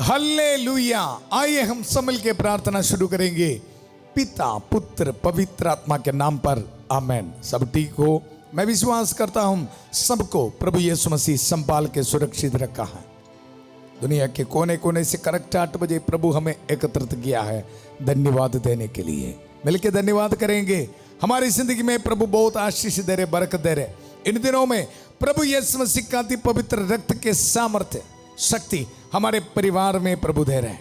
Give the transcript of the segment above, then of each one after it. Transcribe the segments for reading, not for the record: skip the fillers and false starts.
Hallelujah. आइए हम सब मिल के प्रार्थना शुरू करेंगे पिता पुत्र पवित्र आत्मा के नाम पर, आमेन। सब ठीक हो? मैं विश्वास करता हूं सबको प्रभु यीशु मसीह संभाल के सुरक्षित रखा है। दुनिया के कोने कोने से करेक्ट 8 बजे प्रभु हमें एकत्रित किया है धन्यवाद देने के लिए। मिलके धन्यवाद करेंगे। हमारी जिंदगी में प्रभु बहुत आशीष दे रहे, बरकत दे रहे। इन दिनों में प्रभु यीशु मसीह का पवित्र रक्त के सामर्थ्य शक्ति हमारे परिवार में प्रभु दे रहे।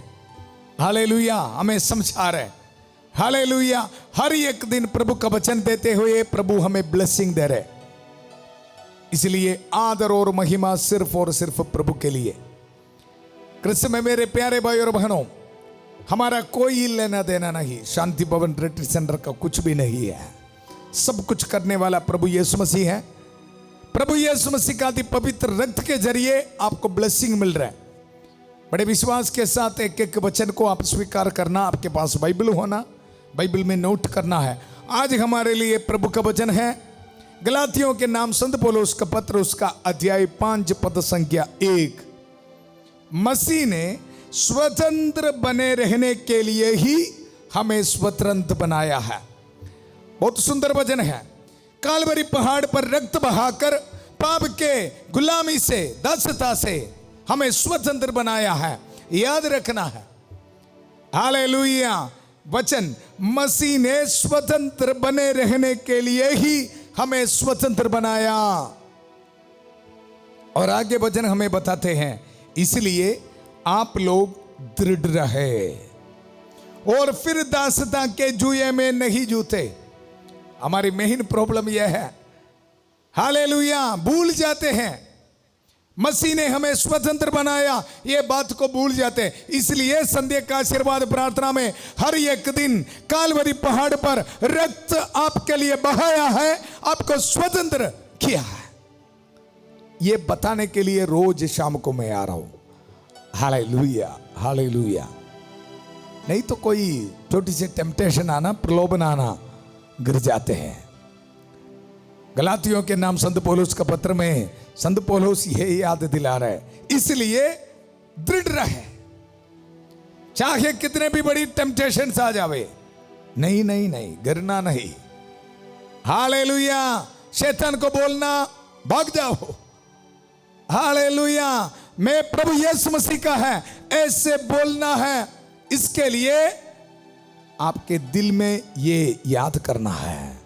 हालेलुया। हमें समझा रहे। हालेलुया। हर एक दिन प्रभु का वचन देते हुए प्रभु हमें ब्लेसिंग दे रहे। इसलिए आदर और महिमा सिर्फ और सिर्फ प्रभु के लिए। कृष्ण में मेरे प्यारे भाई और बहनों, हमारा कोई लेना देना नहीं, शांति भवन रिट्रीट सेंटर का कुछ भी नहीं है। सब कुछ करने वाला प्रभु यीशु मसीह है। प्रभु यीशु मसीह का पवित्र रक्त के जरिए आपको ब्लेसिंग मिल रहा है। बड़े विश्वास के साथ एक एक वचन को आप स्वीकार करना। आपके पास बाइबल होना, बाइबल में नोट करना है। आज हमारे लिए प्रभु का वचन है गलातियों के नाम संत पौलुस का पत्र, उसका अध्याय 5 पद संख्या 1। मसीह ने स्वतंत्र बने रहने के लिए ही हमें स्वतंत्र बनाया है। बहुत सुंदर वचन है। कालवरी पहाड़ पर रक्त बहाकर पाप के गुलामी से, दासता से हमें स्वतंत्र बनाया है। याद रखना है। हालेलुया। वचन मसीह ने स्वतंत्र बने रहने के लिए ही हमें स्वतंत्र बनाया। और आगे वचन हमें बताते हैं, इसलिए आप लोग दृढ़ रहे और फिर दासता के जुए में नहीं जूते। हमारी मेन प्रॉब्लम यह है, हालेलुया, भूल जाते हैं मसीह ने हमें स्वतंत्र बनाया, ये बात को भूल जाते हैं। इसलिए संध्या का आशीर्वाद प्रार्थना में हर एक दिन कालवरी पहाड़ पर रक्त आपके लिए बहाया है, आपको स्वतंत्र किया है। ये बताने के लिए रोज शाम को मैं आ रहा हूं। Hallelujah, hallelujah. नहीं तो कोई छोटी सी टेम्पटेशन आना, प्रलोभन आना, गिर जाते हैं। गलातियों के नाम संत पौलुस का पत्र में संत पौलुस यह याद दिला रहे, इसलिए दृढ़ रहे, चाहे कितने भी बड़ी टेम्पटेशन आ जावे। नहीं नहीं नहीं, गिरना नहीं। हालेलुया। शैतान को बोलना भाग जाओ। हालेलुया। मैं प्रभु यीशु मसीह का है, ऐसे बोलना है। इसके लिए आपके दिल में ये याद करना है,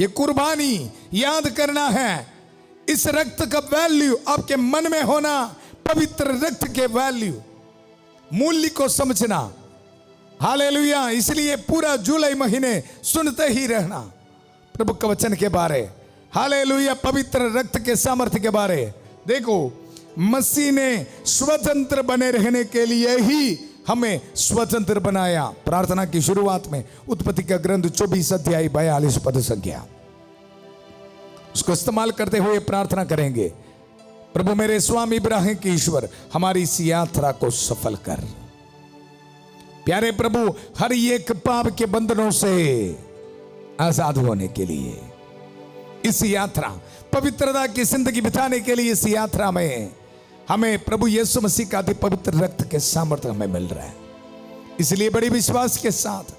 ये कुर्बानी याद करना है। इस रक्त का वैल्यू आपके मन में होना, पवित्र रक्त के वैल्यू, मूल्य को समझना। हालेलुया। इसलिए पूरा जुलाई महीने सुनते ही रहना प्रभु के वचन के बारे। हालेलुया। पवित्र रक्त के सामर्थ्य के बारे। देखो, मसीह ने स्वतंत्र बने रहने के लिए ही हमें स्वतंत्र बनाया। प्रार्थना की शुरुआत में उत्पत्ति का ग्रंथ 24 अध्याय 42 पद संख्या, उसको इस्तेमाल करते हुए प्रार्थना करेंगे। प्रभु मेरे स्वामी इब्राहिम की ईश्वर, हमारी इस यात्रा को सफल कर। प्यारे प्रभु, हर एक पाप के बंधनों से आजाद होने के लिए इस यात्रा, पवित्रता की जिंदगी बिताने के लिए इस यात्रा में हमें प्रभु यीशु मसीह का पवित्र रक्त के सामर्थ्य हमें मिल रहा है। इसलिए बड़ी विश्वास के साथ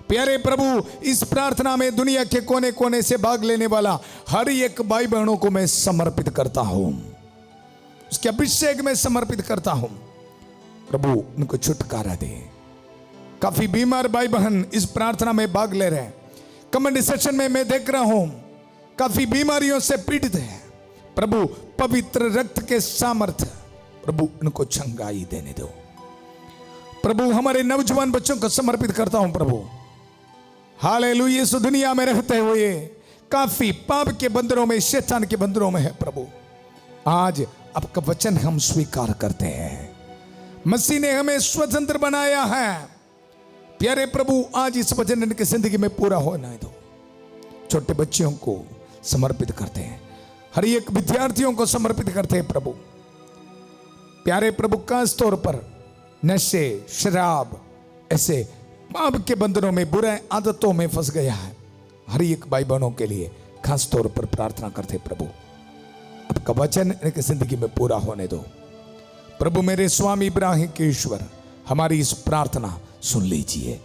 प्यारे प्रभु, इस प्रार्थना में दुनिया के कोने कोने से भाग लेने वाला हर एक भाई बहनों को मैं समर्पित करता हूं, उसके अभिषेक में समर्पित करता हूं। प्रभु उनको छुटकारा दे। काफी बीमार भाई बहन इस प्रार्थना में भाग ले रहे हैं। कमेंट सेक्शन में मैं देख रहा हूं काफी बीमारियों से पीड़ित है। प्रभु पवित्र रक्त के सामर्थ्य प्रभु उनको चंगाई देने दो। प्रभु हमारे नौजवान बच्चों को समर्पित करता हूं प्रभु। हालेलुया। इस दुनिया में रहते हुए काफी पाप के बंधनों में, शैतान के बंधनों में है प्रभु। आज आपका वचन हम स्वीकार करते हैं। मसीह ने हमें स्वतंत्र बनाया है। प्यारे प्रभु, आज इस वचन इनकी जिंदगी में पूरा होना दो। छोटे बच्चों को समर्पित करते हैं, हर एक विद्यार्थियों को समर्पित करते हैं प्रभु। प्यारे प्रभु, खास तौर पर नशे, शराब, ऐसे पाप के बंधनों में, बुरे आदतों में फंस गया है, हर एक भाई बहनों के लिए खास तौर पर प्रार्थना करते प्रभु। आपका वचन इनकी जिंदगी में पूरा होने दो। प्रभु मेरे स्वामी इब्राहिम के ईश्वर, हमारी इस प्रार्थना सुन लीजिए।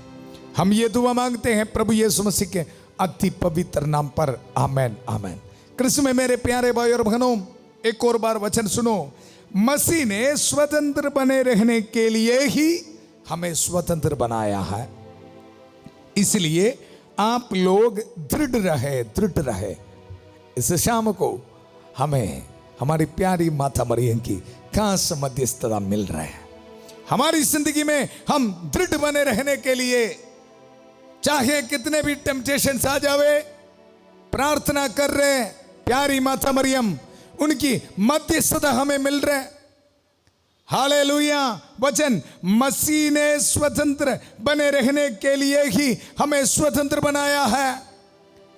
हम ये दुआ मांगते हैं प्रभु यीशु मसीह के अति पवित्र नाम पर, आमेन आमेन। कृष्ण में मेरे प्यारे भाई और बहनों, एक और बार वचन सुनो। मसीह ने स्वतंत्र बने रहने के लिए ही हमें स्वतंत्र बनाया है, इसलिए आप लोग दृढ़ रहे। इस शाम को हमें हमारी प्यारी माता मरियम की खास मध्यस्थता मिल रहा है। हमारी जिंदगी में हम दृढ़ बने रहने के लिए, चाहे कितने भी टेम्पटेशंस आ जावे, प्रार्थना कर रहे हैं। प्यारी माता मरियम, उनकी मध्यस्थता हमें मिल रहा है। हालेलुया। वचन, मसीह ने स्वतंत्र बने रहने के लिए ही हमें स्वतंत्र बनाया है।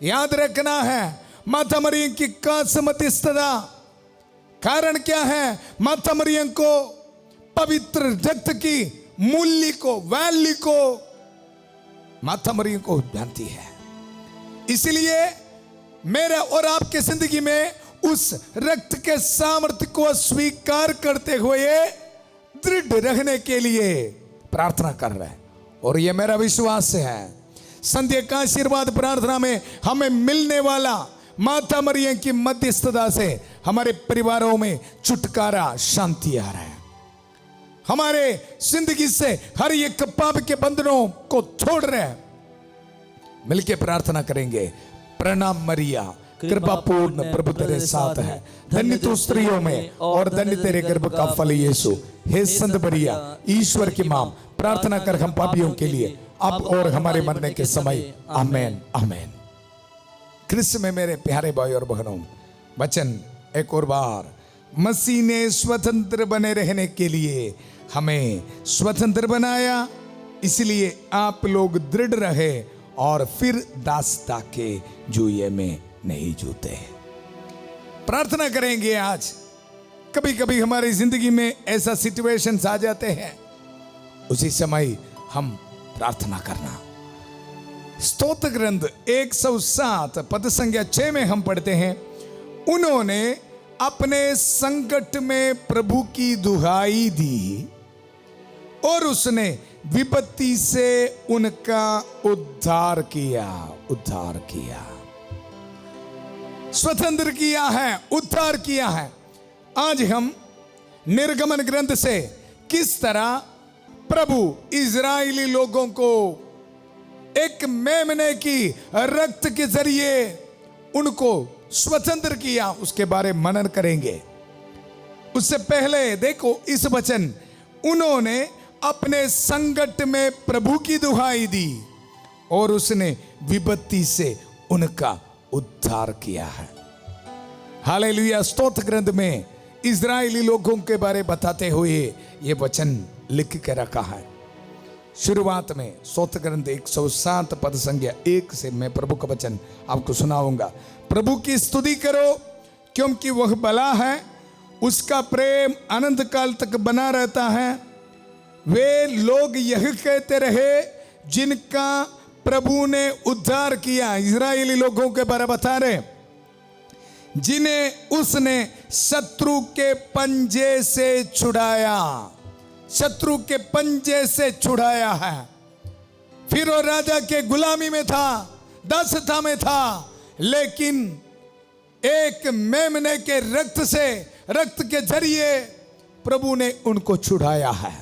याद रखना है, माता मरियम की खास मध्यस्थता। कारण क्या है? माता मरियम को पवित्र रक्त की मूल्य को, वैल्यू को माता मरियम को जानती है। इसलिए मेरे और आपके जिंदगी में उस रक्त के सामर्थ्य को स्वीकार करते हुए दृढ़ रहने के लिए प्रार्थना कर रहे हैं। और यह मेरा विश्वास है, संध्या का आशीर्वाद प्रार्थना में हमें मिलने वाला माता मरियम की मध्यस्थता से हमारे परिवारों में छुटकारा, शांति आ रहा है। हमारे जिंदगी से हर एक पाप के बंधनों को छोड़ रहे हैं। मिलके प्रार्थना करेंगे। प्रणाम मरिया, कृपा पूर्ण प्रभु तेरे साथ है, धन्य तू स्त्रियों में और धन्य तेरे गर्भ का फल यीशु। हे संत मरिया, ईश्वर की मां, प्रार्थना कर हम पापियों के लिए अब और हमारे मरने के समय, आमेन आमेन। कृष्ण में मेरे प्यारे भाई और बहनों, वचन एक और बार, मसीह ने स्वतंत्र बने रहने के लिए हमें स्वतंत्र बनाया, इसलिए आप लोग दृढ़ रहे और फिर दासता के जुए में नहीं जूते। प्रार्थना करेंगे आज। कभी कभी हमारी जिंदगी में ऐसा सिचुएशंस आ जाते हैं, उसी समय हम प्रार्थना करना। स्तोत्र ग्रंथ 107 पद संख्या 6 में हम पढ़ते हैं, उन्होंने अपने संकट में प्रभु की दुहाई दी और उसने विपत्ति से उनका उद्धार किया। स्वतंत्र किया है, उद्धार किया है। आज हम निर्गमन ग्रंथ से किस तरह प्रभु इजरायली लोगों को एक मेमने की रक्त के जरिए उनको स्वतंत्र किया, उसके बारे में मनन करेंगे। उससे पहले देखो इस वचन, उन्होंने अपने संकट में प्रभु की दुहाई दी और उसने विपत्ति से उनका उद्धार किया है। हालेलुया। स्तोत्र ग्रंथ में इजरायली लोगों के बारे बताते हुए ये वचन लिख के रखा है। शुरुआत में स्तोत्र ग्रंथ 107 पद संख्या 1 से मैं प्रभु का वचन आपको सुनाऊंगा। प्रभु की स्तुति करो क्योंकि वह भला है, उसका प्रेम अनंत काल तक बना रहता है। वे लोग यह कहते रहे जिनका प्रभु ने उद्धार किया। इजरायली लोगों के बारे बता रहे, जिन्हें उसने शत्रु के पंजे से छुड़ाया। शत्रु के पंजे से छुड़ाया है। फिर वो राजा के गुलामी में था, दासता में था, लेकिन एक मेमने के रक्त से, रक्त के जरिए प्रभु ने उनको छुड़ाया है।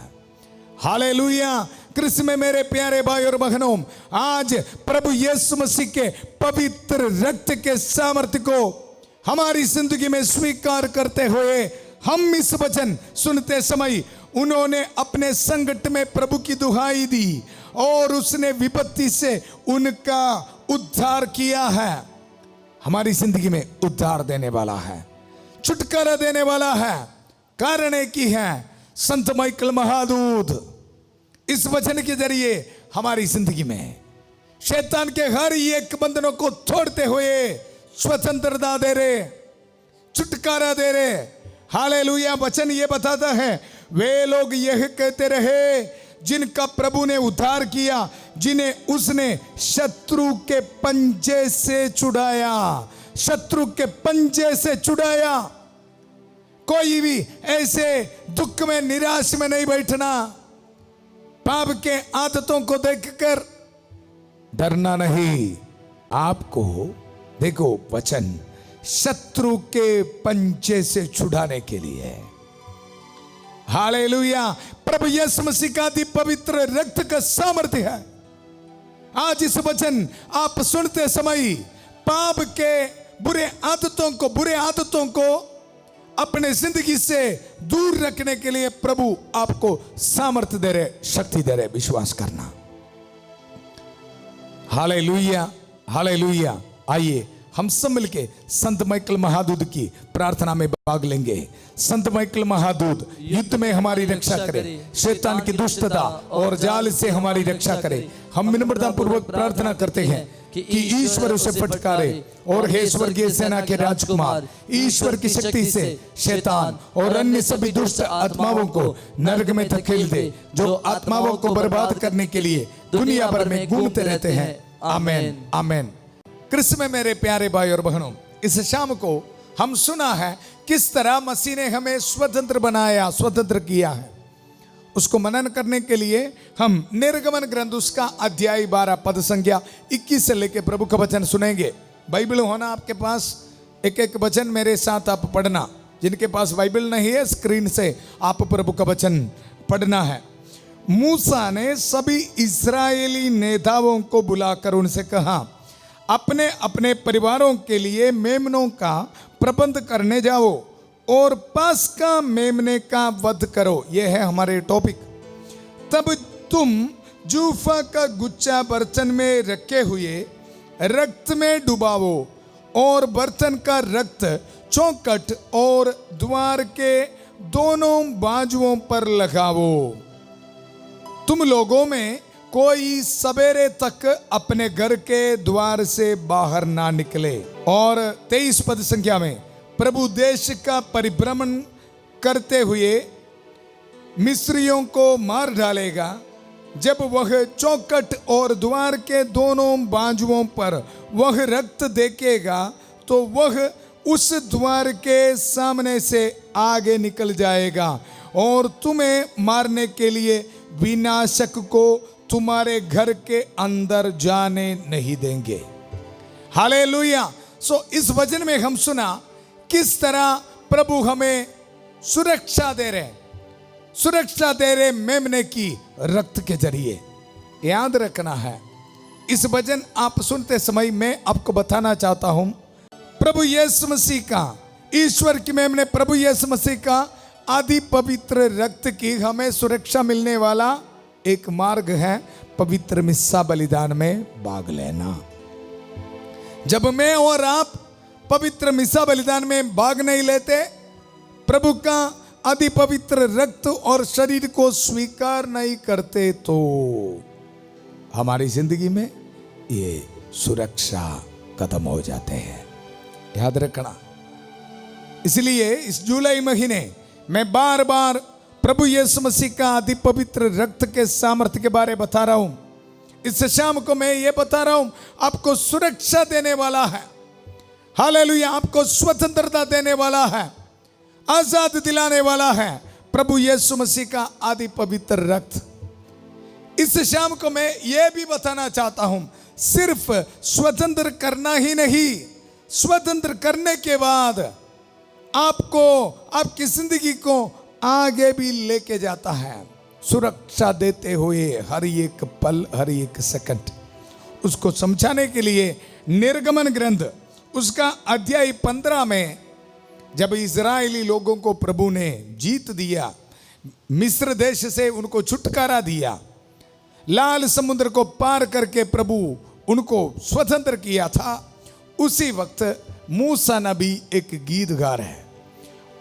हालेलुया। कृष्ण में मेरे प्यारे भाई और बहनों, आज प्रभु यीशु मसीह के पवित्र रक्त के सामर्थ्य को हमारी जिंदगी में स्वीकार करते हुए हम इस वचन सुनते समय, उन्होंने अपने संकट में प्रभु की दुहाई दी और उसने विपत्ति से उनका उद्धार किया है। हमारी जिंदगी में उद्धार देने वाला है, छुटकारा देने वाला है। कारण एक ही है, संत माइकल महादूत इस वचन के जरिए हमारी जिंदगी में शैतान के हर एक बंधनों को छोड़ते हुए स्वतंत्रता दे रहे, छुटकारा दे रहे। हालेलुया। वचन ये बताता है, वे लोग यह कहते रहे जिनका प्रभु ने उद्धार किया, जिन्हें उसने शत्रु के पंजे से छुड़ाया। शत्रु के पंजे से छुड़ाया। कोई भी ऐसे दुख में निराश में नहीं बैठना। पाप के आदतों को देखकर डरना नहीं। आपको देखो वचन शत्रु के पंजे से छुड़ाने के लिए है। हालेलुया। प्रभु यीशु मसीह का अति पवित्र रक्त का सामर्थ्य है। आज इस वचन आप सुनते समय पाप के बुरे आदतों को अपने जिंदगी से दूर रखने के लिए प्रभु आपको सामर्थ्य दे रहे, शक्ति दे रहे। विश्वास करना। Hallelujah, hallelujah. आइए हम सब मिलके संत माइकल महादूत की प्रार्थना में भाग लेंगे। संत माइकल महादूत युद्ध में हमारी रक्षा करे, शैतान की दुष्टता और जाल से हमारी रक्षा करे। हम विनम्रता पूर्वक प्रार्थना करते हैं कि ईश्वर उसे फटकारे और हे स्वर्गीय सेना के राजकुमार, ईश्वर की शक्ति से शैतान और अन्य सभी दुष्ट आत्माओं को नरक में धकेल दे, जो आत्माओं को बर्बाद करने के लिए दुनिया भर में घूमते रहते हैं। आमेन, आमेन। कृष्ण में मेरे प्यारे भाई और बहनों, इस शाम को हम सुना है किस तरह मसीह ने हमें स्वतंत्र बनाया, स्वतंत्र किया है। उसको मनन करने के लिए हम निर्गमन ग्रंथ उसका अध्याय 12 पद संख्या 21 से लेके प्रभु का वचन सुनेंगे। बाइबल होना आपके पास, एक एक वचन मेरे साथ आप पढ़ना। जिनके पास बाइबल नहीं है स्क्रीन से आप प्रभु का वचन पढ़ना है। मूसा ने सभी इस्राएली नेताओं को बुलाकर उनसे कहा, अपने अपने परिवारों के लिए मेमनों का प्रबंध करने जाओ और पास्का मेमने का वध करो। यह है हमारे टॉपिक। तब तुम जूफा का गुच्छा बर्तन में रखे हुए रक्त में डुबाओ और बर्तन का रक्त चौखट और द्वार के दोनों बाजुओं पर लगाओ। तुम लोगों में कोई सवेरे तक अपने घर के द्वार से बाहर ना निकले। और 23 पद संख्या में, प्रभु देश का परिभ्रमण करते हुए मिस्रियों को मार डालेगा। जब वह चौखट और द्वार के दोनों बाजुओं पर वह रक्त देखेगा तो वह उस द्वार के सामने से आगे निकल जाएगा और तुम्हें मारने के लिए विनाशक को तुम्हारे घर के अंदर जाने नहीं देंगे। हालेलुया। सो इस वचन में हम सुना किस तरह प्रभु हमें सुरक्षा दे रहे मेमने की रक्त के जरिए। याद रखना है, इस वचन आप सुनते समय मैं आपको बताना चाहता हूं, प्रभु यीशु मसीह का, ईश्वर की मेमने प्रभु यीशु मसीह का आदि पवित्र रक्त की हमें सुरक्षा मिलने वाला एक मार्ग है पवित्र मिस्सा बलिदान में भाग लेना। जब मैं और आप पवित्र मिस्सा बलिदान में भाग नहीं लेते, प्रभु का अति पवित्र रक्त और शरीर को स्वीकार नहीं करते, तो हमारी जिंदगी में ये सुरक्षा खत्म हो जाते हैं। याद रखना। इसलिए इस जुलाई महीने मैं बार बार प्रभु यीशु मसीह का अति पवित्र रक्त के सामर्थ्य के बारे बता रहा हूं। इस शाम को मैं ये बता रहा हूं, आपको सुरक्षा देने वाला है। हालेलुया। आपको स्वतंत्रता देने वाला है, आजाद दिलाने वाला है प्रभु यीशु मसीह का आदि पवित्र रक्त। इस शाम को मैं ये भी बताना चाहता हूं, सिर्फ स्वतंत्र करना ही नहीं, स्वतंत्र करने के बाद आपको आपकी जिंदगी को आगे भी लेके जाता है, सुरक्षा देते हुए हर एक पल, हर एक सेकंड। उसको समझाने के लिए निर्गमन ग्रंथ उसका अध्याय 15 में जब इजरायली लोगों को प्रभु ने जीत दिया, मिस्र देश से उनको छुटकारा दिया, लाल समुद्र को पार करके प्रभु उनको स्वतंत्र किया था, उसी वक्त मूसा नबी एक गीत गा रहे हैं।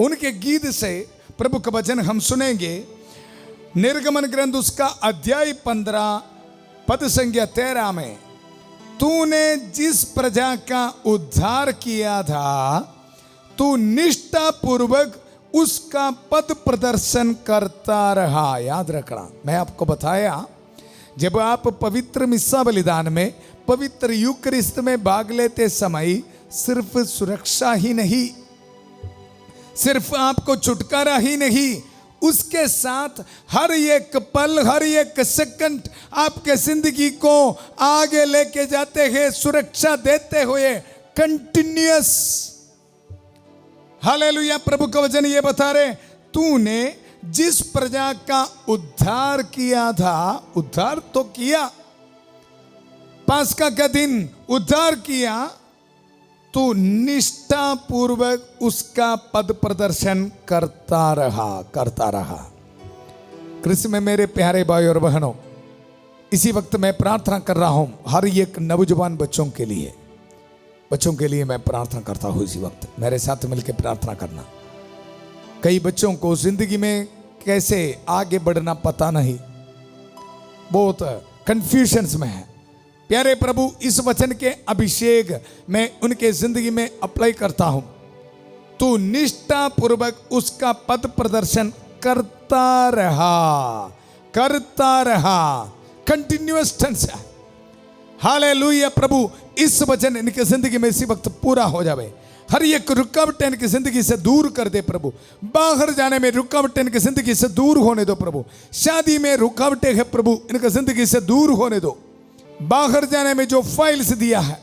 उनके गीत से प्रभु का वचन हम सुनेंगे। निर्गमन ग्रंथ उसका अध्याय 15 पद संख्या 13 में, तूने जिस प्रजा का उद्धार किया था, तू निष्ठा पूर्वक उसका पद प्रदर्शन करता रहा। याद रखना, मैं आपको बताया, जब आप पवित्र मिस्सा बलिदान में, पवित्र यूकरिस्त में भाग लेते समय सिर्फ सुरक्षा ही नहीं, सिर्फ आपको छुटकारा ही नहीं, उसके साथ हर एक पल, हर एक सेकंड आपके जिंदगी को आगे लेके जाते हैं, सुरक्षा देते हुए कंटिन्यूअस। हालेलुया। प्रभु का वचन ये बता रहे, तूने जिस प्रजा का उद्धार किया था, उद्धार तो किया, पास्का का दिन उद्धार किया, तू निष्ठा पूर्वक उसका पद प्रदर्शन करता रहा। कृष्ण में मेरे प्यारे भाई और बहनों, इसी वक्त मैं प्रार्थना कर रहा हूं हर एक नौजवान बच्चों के लिए मैं प्रार्थना करता हूं। इसी वक्त मेरे साथ मिलकर प्रार्थना करना। कई बच्चों को जिंदगी में कैसे आगे बढ़ना पता नहीं, बहुत कंफ्यूजन्स में है। प्यारे प्रभु, इस वचन के अभिषेक मैं उनके जिंदगी में अप्लाई करता हूं। तू निष्ठा पूर्वक उसका पद प्रदर्शन करता रहा, कंटिन्यूअस टेंस है। हालेलुया। प्रभु, इस वचन इनके जिंदगी में इसी वक्त पूरा हो जावे। हर एक रुकावट इनकी जिंदगी से दूर कर दे प्रभु। बाहर जाने में रुकावट इनकी जिंदगी से दूर होने दो प्रभु। शादी में रुकावटें है प्रभु, इनकी जिंदगी से दूर होने दो। बाहर जाने में जो फाइल्स दिया है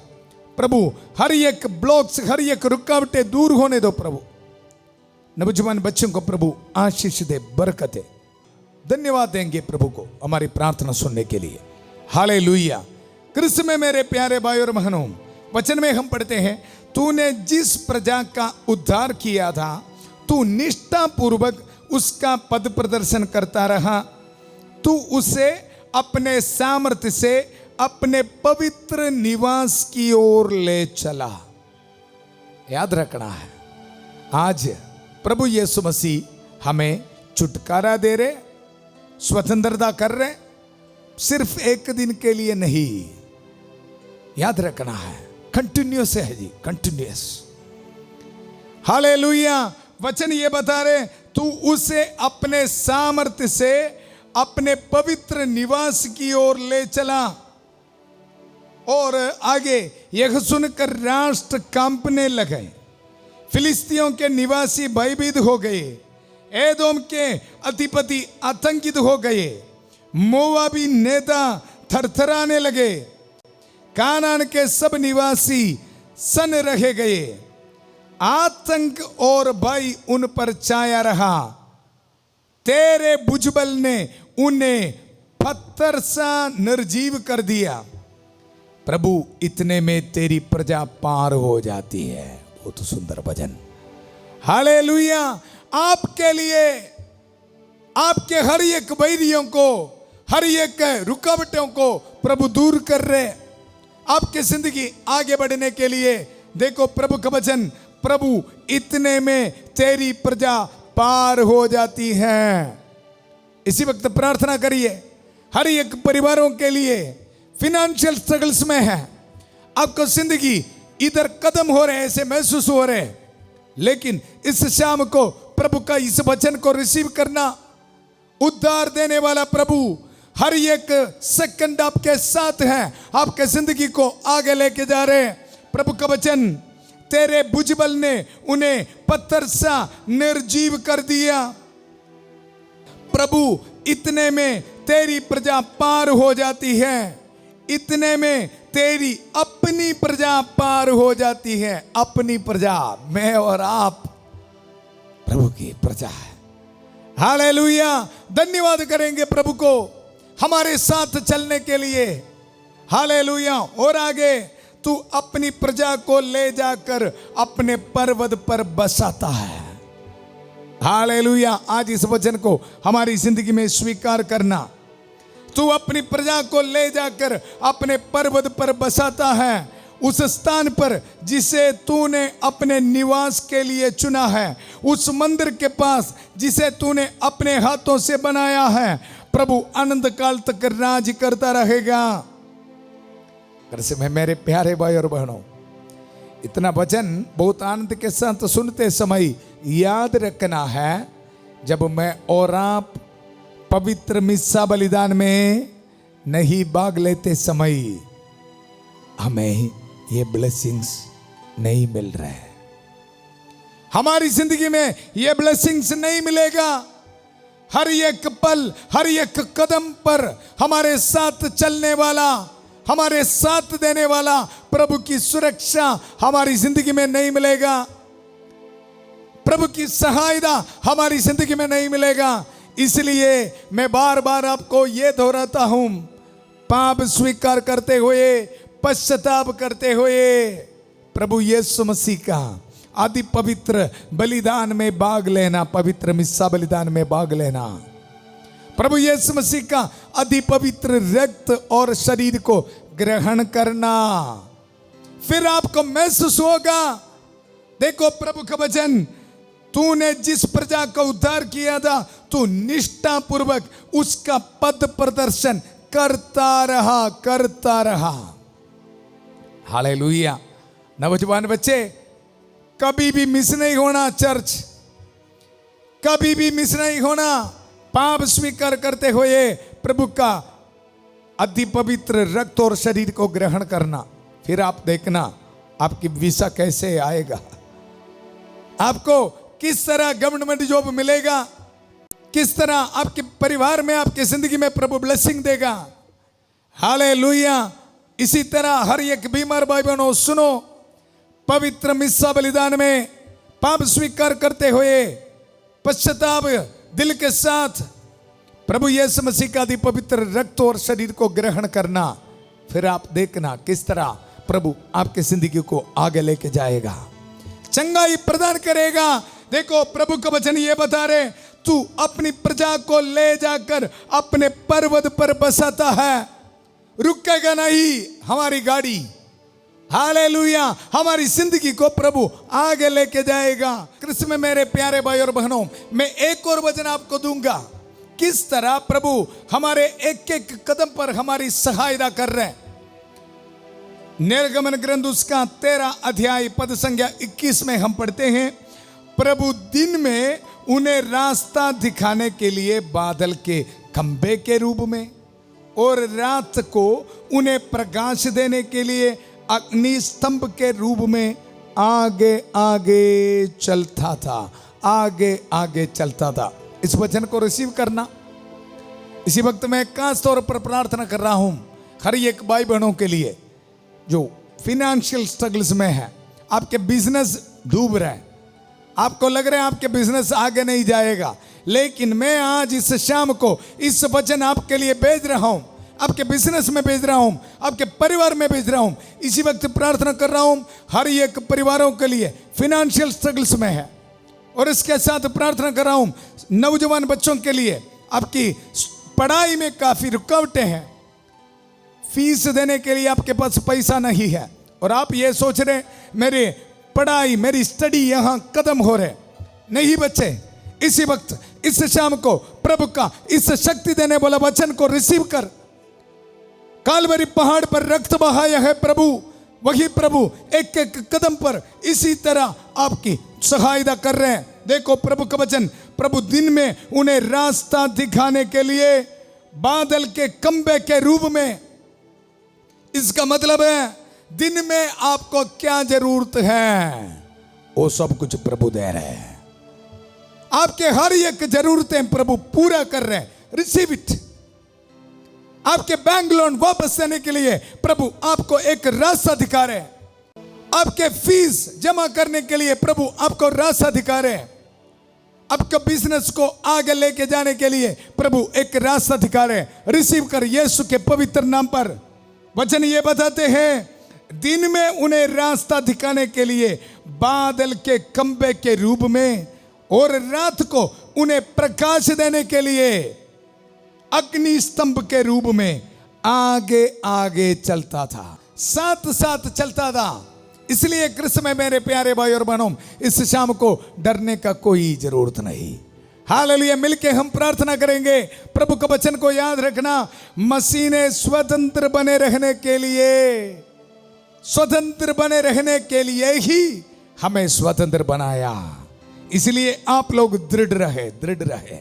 प्रभु, हर एक ब्लॉक्स, हर एक रुकावटें दूर होने दो प्रभु। नौजवान बच्चों को प्रभु आशीष दे, बरकत दे। धन्यवाद देंगे प्रभु को हमारी प्रार्थना सुनने के लिए। हालेलुया। कृष्ण में मेरे प्यारे भाई और बहनों, वचन में हम पढ़ते हैं, तूने जिस प्रजा का उद्धार किया था, तू निष्ठा पूर्वक उसका पद प्रदर्शन करता रहा। तू उसे अपने सामर्थ्य से अपने पवित्र निवास की ओर ले चला। याद रखना है, आज प्रभु यीशु मसीह हमें छुटकारा दे रहे, स्वतंत्रता कर रहे, सिर्फ एक दिन के लिए नहीं। याद रखना है, कंटिन्यूअस है जी, कंटिन्यूअस। हालेलुया। वचन ये बता रहे, तू उसे अपने सामर्थ्य से अपने पवित्र निवास की ओर ले चला। और आगे यह सुनकर राष्ट्र कांपने लगे, फिलिस्तियों के निवासी भयभीत हो गए, एदोम के अधिपति आतंकित हो गए, मोआबी नेता थरथराने लगे, कानान के सब निवासी सन रह गए। आतंक और भय उन पर छाया रहा। तेरे भुजबल ने उन्हें पत्थर सा निर्जीव कर दिया। प्रभु, इतने में तेरी प्रजा पार हो जाती है। बहुत सुंदर भजन। हालेलुया। आपके लिए, आपके हर एक बैरियों को, हर एक रुकावटों को प्रभु दूर कर रहे, आपके जिंदगी आगे बढ़ने के लिए। देखो प्रभु का वचन, प्रभु इतने में तेरी प्रजा पार हो जाती है। इसी वक्त प्रार्थना करिए हर एक परिवारों के लिए, फिनेंशियल स्ट्रगल्स में है, आपको जिंदगी इधर कदम हो रहे, ऐसे महसूस हो रहे, लेकिन इस शाम को प्रभु का इस वचन को रिसीव करना। उद्धार देने वाला प्रभु हर एक सेकंड आपके साथ है, आपके जिंदगी को आगे लेके जा रहे हैं। प्रभु का वचन, तेरे भुजबल ने उन्हें पत्थर सा निर्जीव कर दिया। प्रभु, इतने में तेरी प्रजा पार हो जाती है, इतने में तेरी अपनी प्रजा पार हो जाती है। अपनी प्रजा, मैं और आप प्रभु की प्रजा है। हालेलुया। धन्यवाद करेंगे प्रभु को हमारे साथ चलने के लिए। हालेलुया। और आगे तू अपनी प्रजा को ले जाकर अपने पर्वत पर बसाता है। हालेलुया। आज इस वचन को हमारी जिंदगी में स्वीकार करना। तू अपनी प्रजा को ले जाकर अपने पर्वत पर बसाता है, उस स्थान पर जिसे तूने अपने निवास के लिए चुना है, उस मंदिर के पास जिसे तूने अपने हाथों से बनाया है। प्रभु अनंत काल तक राज करता रहेगा। से मैं मेरे प्यारे भाई और बहनों, इतना वचन बहुत आनंद के साथ सुनते समय याद रखना है, जब मैं और आप पवित्र मिस्सा बलिदान में नहीं भाग लेते समय हमें ये ब्लेसिंग्स नहीं मिल रहे। हमारी जिंदगी में ये ब्लेसिंग्स नहीं मिलेगा। हर एक पल, हर एक कदम पर हमारे साथ चलने वाला, हमारे साथ देने वाला प्रभु की सुरक्षा हमारी जिंदगी में नहीं मिलेगा। प्रभु की सहायता हमारी जिंदगी में नहीं मिलेगा। इसलिए मैं बार बार आपको ये दोहराता हूं, पाप स्वीकार करते हुए, पश्चाताप करते हुए प्रभु यीशु मसीह का आदि पवित्र बलिदान में भाग लेना, पवित्र मिस्सा बलिदान में भाग लेना, प्रभु यीशु मसीह का अति पवित्र रक्त और शरीर को ग्रहण करना, फिर आपको महसूस होगा, देखो प्रभु का वचन, तूने जिस प्रजा का उद्धार किया था, तू निष्ठा पूर्वक उसका पद प्रदर्शन करता रहा। हालेलुया। नौजवान बच्चे, कभी भी मिस नहीं होना चर्च, कभी भी मिस नहीं होना। पाप स्वीकार करते हुए प्रभु का अति पवित्र रक्त और शरीर को ग्रहण करना, फिर आप देखना आपकी वीसा कैसे आएगा, आपको किस तरह गवर्नमेंट जॉब मिलेगा, किस तरह आपके परिवार में, आपकी जिंदगी में प्रभु ब्लेसिंग देगा। हालेलुया। इसी तरह हर एक बीमार भाई बहनों सुनो, पवित्र मिस्सा बलिदान में पाप स्वीकार करते हुए पश्चाताप दिल के साथ प्रभु यीशु मसीह का आदि पवित्र रक्त और शरीर को ग्रहण करना, फिर आप देखना किस तरह प्रभु आपकी जिंदगी को आगे लेके जाएगा, चंगाई प्रदान करेगा। देखो प्रभु का वचन ये बता रहे, तू अपनी प्रजा को ले जाकर अपने पर्वत पर बसाता है, रुकेगा नहीं हमारी गाड़ी। हालेलुया। हमारी जिंदगी को प्रभु आगे लेके जाएगा। कृष्ण में मेरे प्यारे भाई और बहनों, मैं एक और वचन आपको दूंगा, किस तरह प्रभु हमारे एक एक कदम पर हमारी सहायता कर रहे हैं। निर्गमन ग्रंथ उसका 13 अध्याय पद संख्या 21 में हम पढ़ते हैं, प्रभु दिन में उन्हें रास्ता दिखाने के लिए बादल के खंभे के रूप में और रात को उन्हें प्रकाश देने के लिए अग्नि स्तंभ के रूप में आगे आगे चलता था, आगे आगे चलता था। इस वचन को रिसीव करना। इसी वक्त मैं खास तौर पर प्रार्थना कर रहा हूं हर एक भाई बहनों के लिए जो फिनेंशियल स्ट्रगल्स में है, आपके बिजनेस डूब रहे हैं, आपको लग रहा है आपके बिजनेस आगे नहीं जाएगा, लेकिन मैं आज इस शाम को इस वचन आपके लिए भेज रहा हूं, आपके बिजनेस में भेज रहा हूं, आपके परिवार में भेज रहा हूं। इसी वक्त प्रार्थना कर रहा हूं हर एक परिवारों के लिए फिनेंशियल स्ट्रगल्स में है, और इसके साथ प्रार्थना कर रहा हूं नौजवान बच्चों के लिए, आपकी पढ़ाई में काफी रुकावटें हैं, फीस देने के लिए आपके पास पैसा नहीं है, और आप ये सोच रहे मेरे पढ़ाई, मेरी स्टडी यहां खत्म हो रहे। नहीं बच्चे, इसी वक्त इस शाम को प्रभु का इस शक्ति देने वाला वचन को रिसीव कर। कालवरी पहाड़ पर रक्त बहाया है प्रभु, वही प्रभु एक एक कदम पर इसी तरह आपकी सहायता कर रहे हैं। देखो प्रभु का वचन, प्रभु दिन में उन्हें रास्ता दिखाने के लिए बादल के खंभे के रूप में, इसका मतलब है दिन में आपको क्या जरूरत है वो सब कुछ प्रभु दे रहे हैं। आपके हर एक जरूरतें प्रभु पूरा कर रहे हैं। Receive it. आपके बैंक लोन वापस देने के लिए प्रभु आपको एक रास्ता दिखा रहे हैं। आपके फीस जमा करने के लिए प्रभु आपको रास्ता दिखा रहे हैं। आपके बिजनेस को आगे लेके जाने के लिए प्रभु एक रास्ता दिखा रहे हैं। रिसीव कर यीशु के पवित्र नाम पर। वचन ये बताते हैं, दिन में उन्हें रास्ता दिखाने के लिए बादल के खंभे के रूप में और रात को उन्हें प्रकाश देने के लिए अग्नि स्तंभ के रूप में आगे आगे चलता था, साथ साथ चलता था। इसलिए कृष्ण में मेरे प्यारे भाई और बहनों, इस शाम को डरने का कोई जरूरत नहीं। हालेलुया। मिलके हम प्रार्थना करेंगे। प्रभु का वचन को याद रखना, मसीह ने स्वतंत्र बने रहने के लिए, स्वतंत्र बने रहने के लिए ही हमें स्वतंत्र बनाया। इसलिए आप लोग दृढ़ रहे।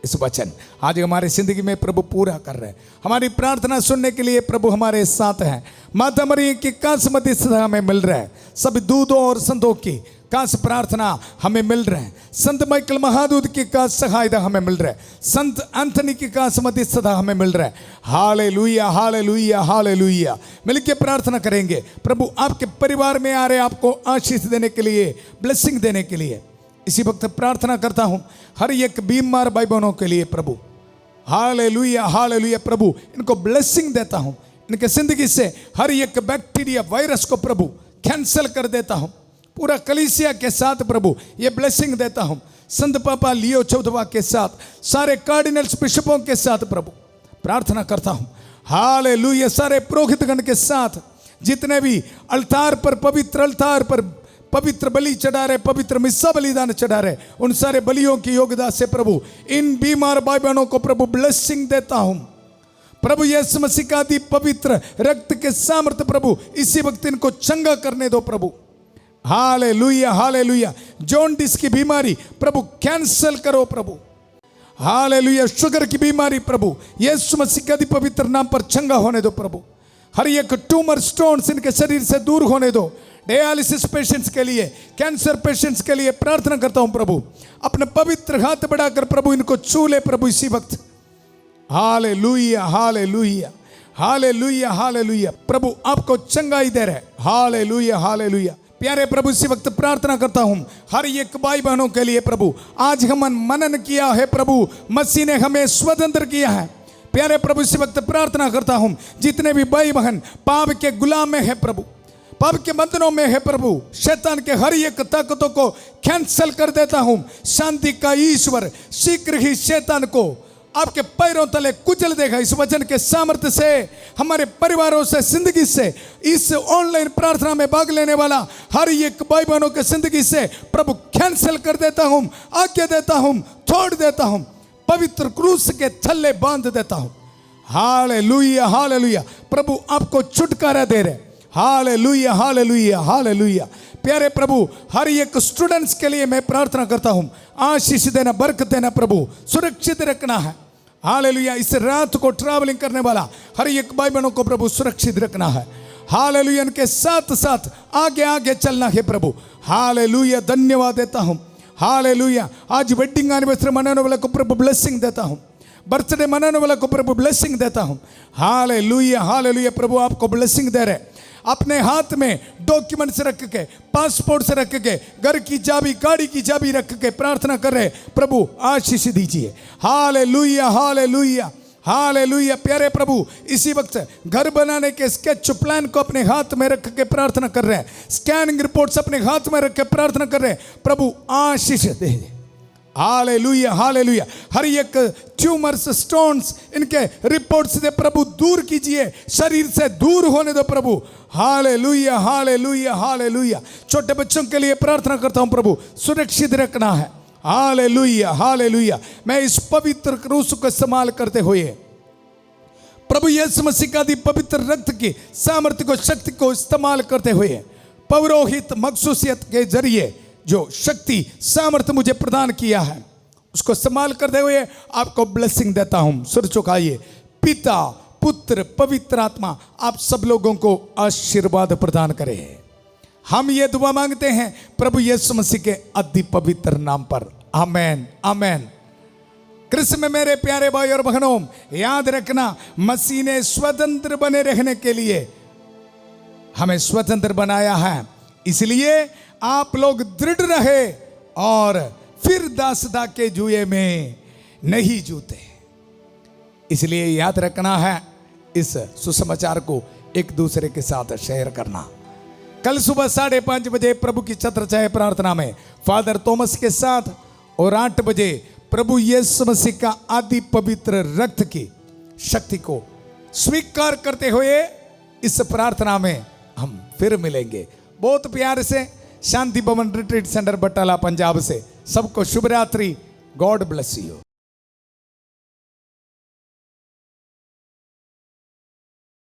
इस वचन आज हमारी जिंदगी में प्रभु पूरा कर रहे हैं। हमारी प्रार्थना सुनने के लिए प्रभु हमारे साथ हैं। माता मरियम की खास मदद हमें मिल रहा है। सभी दूतों और संतों की खास प्रार्थना हमें मिल रहा है, संत माइकल महादूत की खास सहायता हमें मिल रहा है, संत एंथनी की खास मध्यस्थता हमें मिल रहा है। Hallelujah hallelujah hallelujah. मिलके प्रार्थना करेंगे। प्रभु आपके परिवार में आ रहे आपको आशीष देने के लिए, ब्लेसिंग देने के लिए इसी वक्त प्रार्थना करता हूं हर एक बीमार भाई बहनों के लिए प्रभु। Hallelujah hallelujah. प्रभु इनको ब्लेसिंग देता हूं, इनके जिंदगी से हर एक बैक्टीरिया वायरस को प्रभु कैंसिल कर देता हूं। पूरा कलीसिया के साथ प्रभु ये ब्लेसिंग देता हूं। संत पापा लियो चौदवा के साथ, सारे कार्डिनल्स बिशपों के साथ प्रभु प्रार्थना करता हूं। हालेलुया। सारे पुरोहितगण के साथ जितने भी अल्तार पर, पवित्र अल्तार पर पवित्र बलि चढ़ा रहे, पवित्र मिस्सा बलिदान चढ़ा रहे, उन सारे बलियों की योगदान से प्रभु इन बीमार भाई बहनों को प्रभु ब्लेसिंग देता हूं। प्रभु यीशु मसीह का दी पवित्र रक्त के सामर्थ्य प्रभु इसी वक्त इनको चंगा करने दो प्रभु। Hallelujah hallelujah. जॉन्डिस की बीमारी प्रभु कैंसिल करो प्रभु। हालेलुया। शुगर की बीमारी प्रभु यीशु मसीह का दी पवित्र नाम पर चंगा होने दो प्रभु। हर एक ट्यूमर स्टोन्स इनके शरीर से दूर होने दो। डायलिसिस पेशेंट्स के लिए, कैंसर पेशेंट्स के लिए प्रार्थना करता हूं प्रभु। अपने पवित्र हाथ बढ़ाकर प्रभु इनको छू ले प्रभु इसी वक्त। Hallelujah hallelujah hallelujah hallelujah. प्रभु आपको चंगाई दे रहे। Hallelujah hallelujah. प्यारे प्रभु इसी वक्त प्रार्थना करता हूं हर एक भाई बहनों के लिए प्रभु। आज हम मनन किया है प्रभु, मसीह ने हमें स्वतंत्र किया है। प्यारे प्रभु इसी वक्त प्रार्थना करता हूं जितने भी भाई बहन पाप के गुलाम में है प्रभु, पाप के बंधनों में है प्रभु, शैतान के हर एक ताकतों को कैंसिल कर देता हूं। शांति का ईश्वर शीघ्र ही शैतान को आपके पैरों तले कुचल देगा। इस वचन के सामर्थ्य से हमारे परिवारों से, जिंदगी से, इस ऑनलाइन प्रार्थना में भाग लेने वाला हर एक भाई बहनों के जिंदगी से प्रभु कैंसिल कर देता हूं, आज्ञा देता हूं, छोड़ देता हूं, पवित्र क्रूस के थल्ले बांध देता हूं। Hallelujah hallelujah. प्रभु आपको छुटकारा दे रहे। Hallelujah hallelujah hallelujah. प्यारे प्रभु हर एक स्टूडेंट्स के लिए मैं प्रार्थना करता हूं, आशीष देना, बरकत देना प्रभु, सुरक्षित रखना है। हालेलुया। इस रात को ट्रैवलिंग करने वाला हर एक भाई बहनों को प्रभु सुरक्षित रखना है। हालेलुया। इनके साथ साथ आगे आगे चलना है प्रभु। हालेलुया। धन्यवाद देता हूं। हालेलुया। आज वेडिंग एनिवर्सरी मनाने वाले को प्रभु ब्लेसिंग देता हूं, बर्थडे मनाने वाले को प्रभु ब्लेसिंग देता हूं। Hallelujah hallelujah. प्रभु आपको ब्लेसिंग दे रहे। अपने हाथ में डॉक्यूमेंट्स रख के, पासपोर्ट से रख के, घर की चाबी, गाड़ी की चाबी रख के प्रार्थना कर रहे प्रभु आशीष दीजिए। Hallelujah hallelujah hallelujah. प्यारे प्रभु इसी वक्त घर बनाने के स्केच प्लान को अपने हाथ में रख के प्रार्थना कर रहे हैं, स्कैनिंग रिपोर्ट्स अपने हाथ में रख के प्रार्थना कर रहे हैं प्रभु आशीष दे। Hallelujah hallelujah. हर एक ट्यूमर्स, स्टोन्स इनके रिपोर्ट्स से प्रभु दूर कीजिए, शरीर से दूर होने दो प्रभु। Hallelujah hallelujah hallelujah. छोटे बच्चों के लिए प्रार्थना करता हूं प्रभु सुरक्षित रखना है। Hallelujah hallelujah. मैं इस पवित्र क्रूस को इस्तेमाल करते हुए प्रभु यीशु मसीह का दी पवित्र रक्त की सामर्थ्य को, शक्ति को इस्तेमाल करते हुए पौरोहित मखसूसियत के जरिए जो शक्ति सामर्थ्य मुझे प्रदान किया है उसको इस्तेमाल करते हुए आपको ब्लेसिंग देता हूं। सिर झुकाइए। पिता, पुत्र, पवित्र आत्मा आप सब लोगों को आशीर्वाद प्रदान करे। हम ये दुआ मांगते हैं प्रभु यीशु मसीह के अति पवित्र नाम पर। आमेन आमेन। कृष्ण में मेरे प्यारे भाई और बहनों, याद रखना मसीह ने स्वतंत्र बने रहने के लिए हमें स्वतंत्र बनाया है। इसलिए आप लोग दृढ़ रहे और फिर दासदा के जुए में नहीं जूते। इसलिए याद रखना है इस सुसमाचार को एक दूसरे के साथ शेयर करना। कल सुबह 5:30 बजे प्रभु की छत्र छाया प्रार्थना में फादर थॉमस के साथ और 8 बजे प्रभु यीशु मसीह का आदि पवित्र रक्त की शक्ति को स्वीकार करते हुए इस प्रार्थना में हम फिर मिलेंगे। बहुत प्यार से शांति भवन रिट्रीट सेंटर बटाला पंजाब से सबको शुभ रात्रि। God bless you.